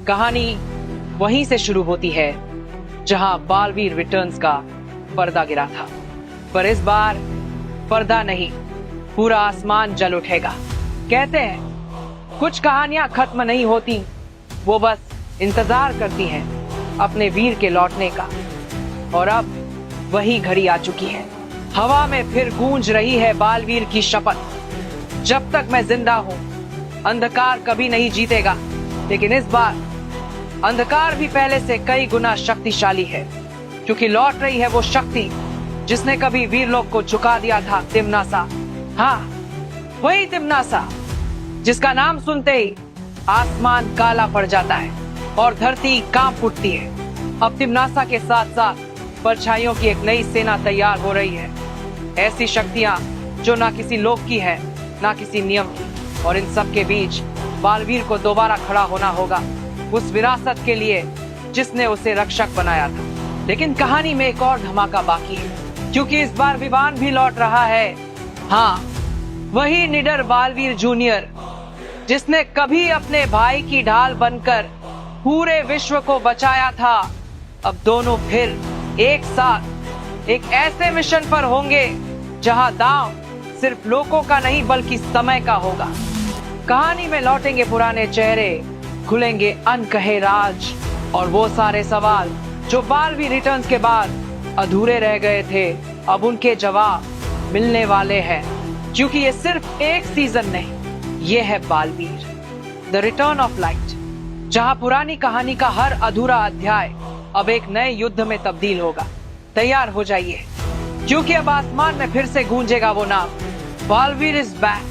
कहानी वहीं से शुरू होती है जहां बालवीर रिटर्न्स का पर्दा गिरा था, पर इस बार पर्दा नहीं, पूरा आसमान जल उठेगा। कहते हैं कुछ कहानियां खत्म नहीं होती, वो बस इंतजार करती हैं अपने वीर के लौटने का। और अब वही घड़ी आ चुकी है। हवा में फिर गूंज रही है बालवीर की शपथ, जब तक मैं जिंदा हूं अंधकार कभी नहीं जीतेगा। लेकिन इस बार अंधकार भी पहले से कई गुना शक्तिशाली है, क्योंकि लौट रही है वो शक्ति जिसने कभी वीरलोक को झुका दिया था, तिम्नासा। हाँ, वही तिम्नासा जिसका नाम सुनते ही आसमान काला पड़ जाता है और धरती कांप उठती है। अब तिम्नासा के साथ साथ परछाइयों की एक नई सेना तैयार हो रही है, ऐसी शक्तियां जो ना किसी लोक की है ना किसी नियम की। और इन सब के बीच बालवीर को दोबारा खड़ा होना होगा उस विरासत के लिए जिसने उसे रक्षक बनाया था। लेकिन कहानी में एक और धमाका बाकी है, क्योंकि इस बार विवान भी लौट रहा है। हाँ, वही निडर बालवीर जूनियर जिसने कभी अपने भाई की ढाल बनकर पूरे विश्व को बचाया था। अब दोनों फिर एक साथ एक ऐसे मिशन पर होंगे जहां दांव सिर्फ लोगों का नहीं बल्कि समय का होगा। कहानी में लौटेंगे पुराने चेहरे, खुलेंगे अनकहे राज और वो सारे सवाल जो बालवीर रिटर्न्स के बाद अधूरे रह गए थे, अब उनके जवाब मिलने वाले हैं। क्योंकि ये सिर्फ एक सीजन नहीं, ये है Baalveer the return of light, जहां पुरानी कहानी का हर अधूरा अध्याय अब एक नए युद्ध में तब्दील होगा। तैयार हो जाइए, क्योंकि अब आसमान में फिर से गूंजेगा वो नाम, बालवीर इज बैक।